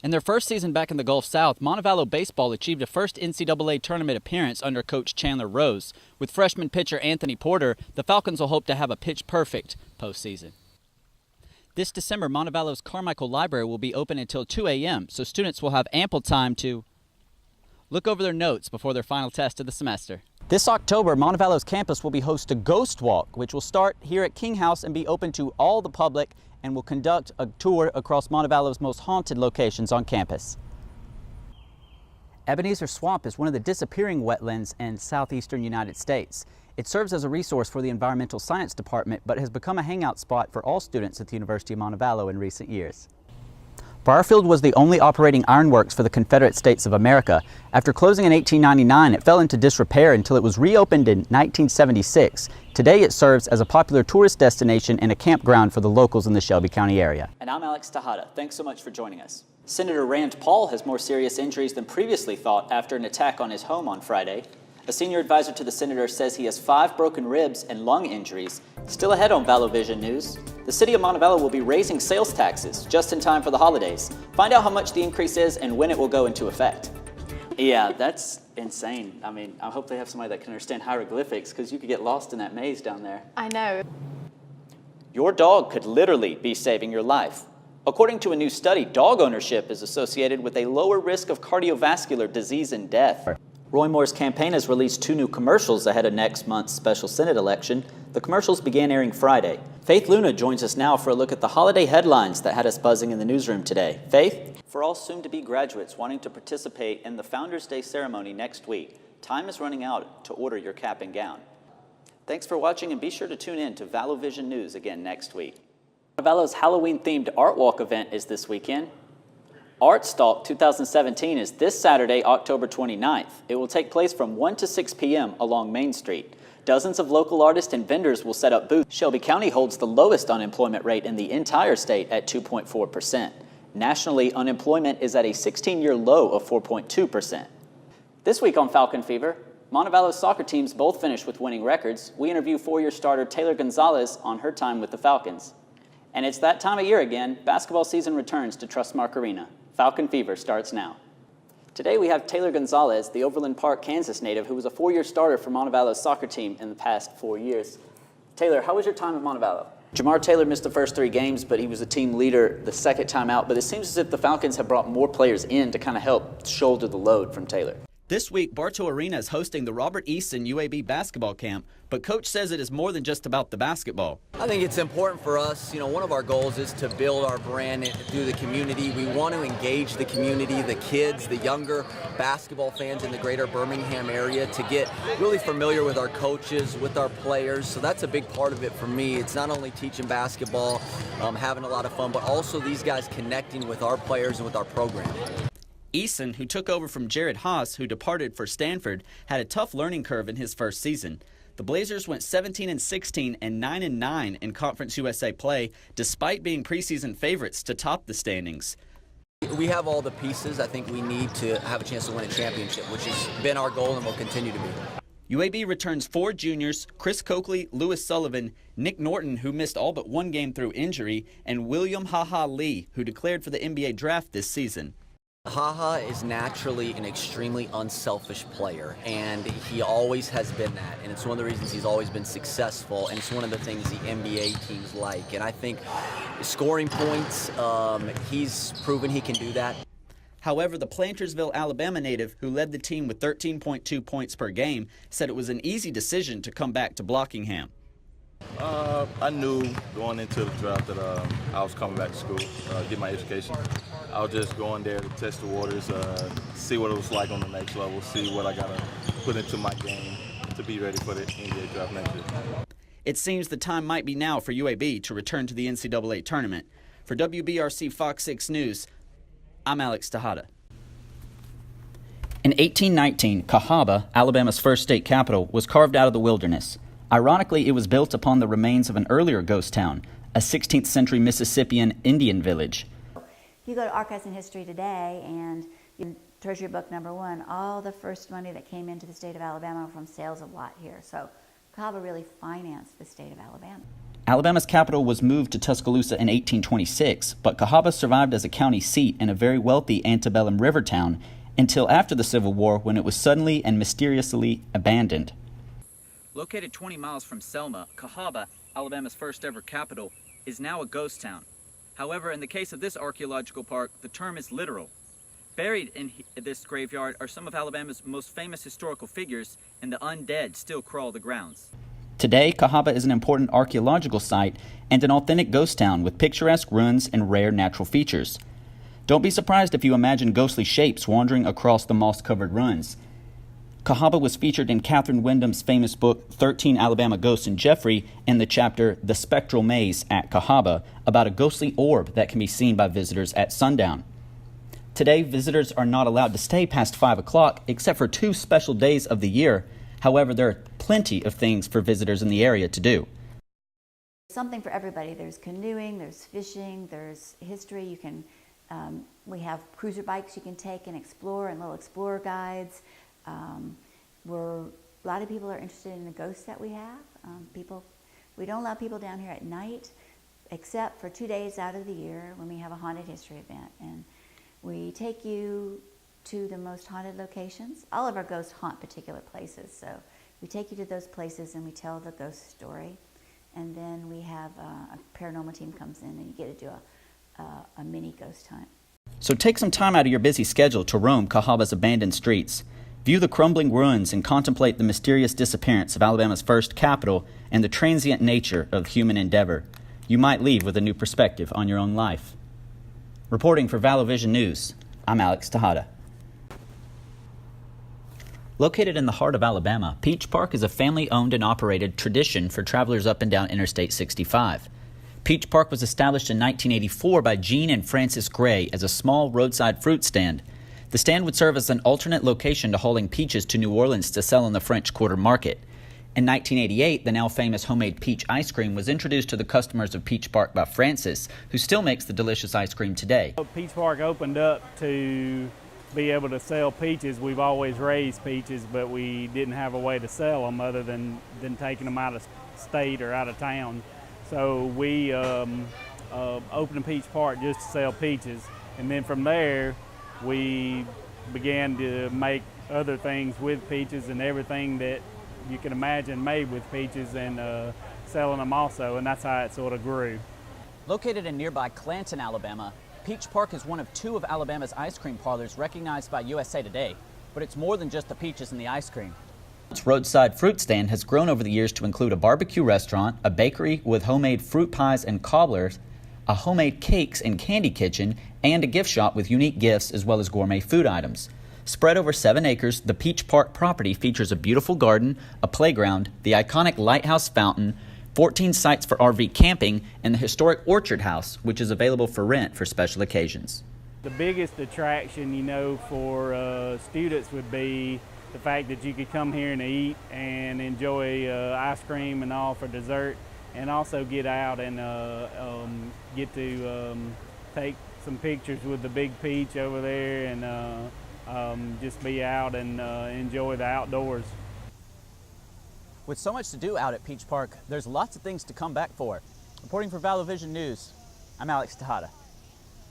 In their first season back in the Gulf South, Montevallo baseball achieved a first NCAA tournament appearance under Coach Chandler Rose. With freshman pitcher Anthony Porter, the Falcons will hope to have a pitch-perfect postseason. This December, Montevallo's Carmichael Library will be open until 2 a.m., so students will have ample time to look over their notes before their final test of the semester. This October, Montevallo's campus will be host to Ghost Walk, which will start here at King House and be open to all the public and will conduct a tour across Montevallo's most haunted locations on campus. Ebenezer Swamp is one of the disappearing wetlands in southeastern United States. It serves as a resource for the Environmental Science Department, but has become a hangout spot for all students at the University of Montevallo in recent years. Briarfield was the only operating ironworks for the Confederate States of America. After closing in 1899, it fell into disrepair until it was reopened in 1976. Today it serves as a popular tourist destination and a campground for the locals in the Shelby County area. And I'm Alex Tejada. Thanks so much for joining us. Senator Rand Paul has more serious injuries than previously thought after an attack on his home on Friday. A senior advisor to the senator says he has 5 broken ribs and lung injuries. Still ahead on ValloVision News, the city of Montevallo will be raising sales taxes just in time for the holidays. Find out how much the increase is and when it will go into effect. Yeah, that's insane. I mean, I hope they have somebody that can understand hieroglyphics because you could get lost in that maze down there. I know. Your dog could literally be saving your life. According to a new study, dog ownership is associated with a lower risk of cardiovascular disease and death. Roy Moore's campaign has released 2 new commercials ahead of next month's special Senate election. The commercials began airing Friday. Faith Luna joins us now for a look at the holiday headlines that had us buzzing in the newsroom today. Faith? For all soon-to-be graduates wanting to participate in the Founders Day ceremony next week, time is running out to order your cap and gown. Thanks for watching, and be sure to tune in to ValloVision News again next week. Montevallo's Halloween-themed Art Walk event is this weekend. Art Stalk 2017 is this Saturday, October 29th. It will take place from 1 to 6 p.m. along Main Street. Dozens of local artists and vendors will set up booths. Shelby County holds the lowest unemployment rate in the entire state at 2.4%. Nationally, unemployment is at a 16-year low of 4.2%. This week on Falcon Fever, Montevallo's soccer teams both finished with winning records. We interview 4-year starter Taylor Gonzalez on her time with the Falcons. And it's that time of year again. Basketball season returns to Trustmark Arena. Falcon Fever starts now. Today we have Taylor Gonzalez, the Overland Park, Kansas native, who was a 4-year starter for Montevallo's soccer team in the past 4 years. Taylor, how was your time at Montevallo? Jamar Taylor missed the first 3 games, but he was a team leader the second time out. But it seems as if the Falcons have brought more players in to kind of help shoulder the load from Taylor. This week, Bartow Arena is hosting the Robert Easton UAB basketball camp, but Coach says it is more than just about the basketball. I think it's important for us. One of our goals is to build our brand through the community. We want to engage the community, the kids, the younger basketball fans in the greater Birmingham area to get really familiar with our coaches, with our players. So that's a big part of it for me. It's not only teaching basketball, having a lot of fun, but also these guys connecting with our players and with our program. Eason, who took over from Jared Haas, who departed for Stanford, had a tough learning curve in his first season. The Blazers went 17-16 and 9-9 in Conference USA play, despite being preseason favorites to top the standings. We have all the pieces I think we need to have a chance to win a championship, which has been our goal and will continue to be. UAB returns 4 juniors, Chris Coakley, Lewis Sullivan, Nick Norton, who missed all but 1 game through injury, and William "Ha-Ha" Lee, who declared for the NBA draft this season. Ha-Ha is naturally an extremely unselfish player, and he always has been that, and it's one of the reasons he's always been successful, and it's one of the things the NBA teams like. And I think scoring points, he's proven he can do that. However, the Plantersville, Alabama native, who led the team with 13.2 points per game, said it was an easy decision to come back to Blockingham. I knew going into the draft that I was coming back to school, get my education. I was just going there to test the waters, see what it was like on the next level, see what I got to put into my game to be ready for the NBA draft next year. It seems the time might be now for UAB to return to the NCAA tournament. For WBRC Fox 6 News, I'm Alex Tejada. In 1819, Cahaba, Alabama's first state capital, was carved out of the wilderness. Ironically, it was built upon the remains of an earlier ghost town, a 16th century Mississippian Indian village. You go to Archives and History today and in Treasury Book #1, all the first money that came into the state of Alabama from sales of lot here. So Cahaba really financed the state of Alabama. Alabama's capital was moved to Tuscaloosa in 1826, but Cahaba survived as a county seat in a very wealthy antebellum river town until after the Civil War, when it was suddenly and mysteriously abandoned. Located 20 miles from Selma, Cahaba, Alabama's first ever capital, is now a ghost town. However, in the case of this archaeological park, the term is literal. Buried in this graveyard are some of Alabama's most famous historical figures, and the undead still crawl the grounds. Today, Cahaba is an important archaeological site and an authentic ghost town with picturesque ruins and rare natural features. Don't be surprised if you imagine ghostly shapes wandering across the moss-covered ruins. Cahaba was featured in Catherine Wyndham's famous book 13 Alabama Ghosts in Jeffrey in the chapter The Spectral Maze at Cahaba, about a ghostly orb that can be seen by visitors at sundown. Today, visitors are not allowed to stay past 5 o'clock except for 2 special days of the year. However, there are plenty of things for visitors in the area to do. Something for everybody. There's canoeing, there's fishing, there's history. You can, we have cruiser bikes you can take and explore, and little explorer guides. A lot of people are interested in the ghosts that we have. We don't allow people down here at night, except for 2 days out of the year when we have a haunted history event. And we take you to the most haunted locations. All of our ghosts haunt particular places, so we take you to those places and we tell the ghost story. And then we have a paranormal team comes in and you get to do a mini ghost hunt. So take some time out of your busy schedule to roam Cahaba's abandoned streets. View the crumbling ruins and contemplate the mysterious disappearance of Alabama's first capital and the transient nature of human endeavor. You might leave with a new perspective on your own life. Reporting for ValorVision News, I'm Alex Tejada. Located in the heart of Alabama, Peach Park is a family-owned and operated tradition for travelers up and down Interstate 65. Peach Park was established in 1984 by Gene and Francis Gray as a small roadside fruit stand. The stand would serve as an alternate location to hauling peaches to New Orleans to sell in the French Quarter Market. In 1988, the now famous homemade peach ice cream was introduced to the customers of Peach Park by Francis, who still makes the delicious ice cream today. Peach Park opened up to be able to sell peaches. We've always raised peaches, but we didn't have a way to sell them other than taking them out of state or out of town. So we opened Peach Park just to sell peaches, and then from there we began to make other things with peaches and everything that you can imagine made with peaches, and selling them also, and that's how it sort of grew. Located in nearby Clanton, Alabama, Peach Park is one of 2 of Alabama's ice cream parlors recognized by USA Today, but it's more than just the peaches and the ice cream. Its roadside fruit stand has grown over the years to include a barbecue restaurant, a bakery with homemade fruit pies and cobblers, a homemade cakes and candy kitchen, and a gift shop with unique gifts as well as gourmet food items. Spread over 7 acres, the Peach Park property features a beautiful garden, a playground, the iconic lighthouse fountain, 14 sites for RV camping, and the historic Orchard House, which is available for rent for special occasions. The biggest attraction, for students would be the fact that you could come here and eat and enjoy ice cream and all for dessert, and also get out and get to take some pictures with the big peach over there, and just be out and enjoy the outdoors. With so much to do out at Peach Park, there's lots of things to come back for. Reporting for ValorVision News, I'm Alex Tejada.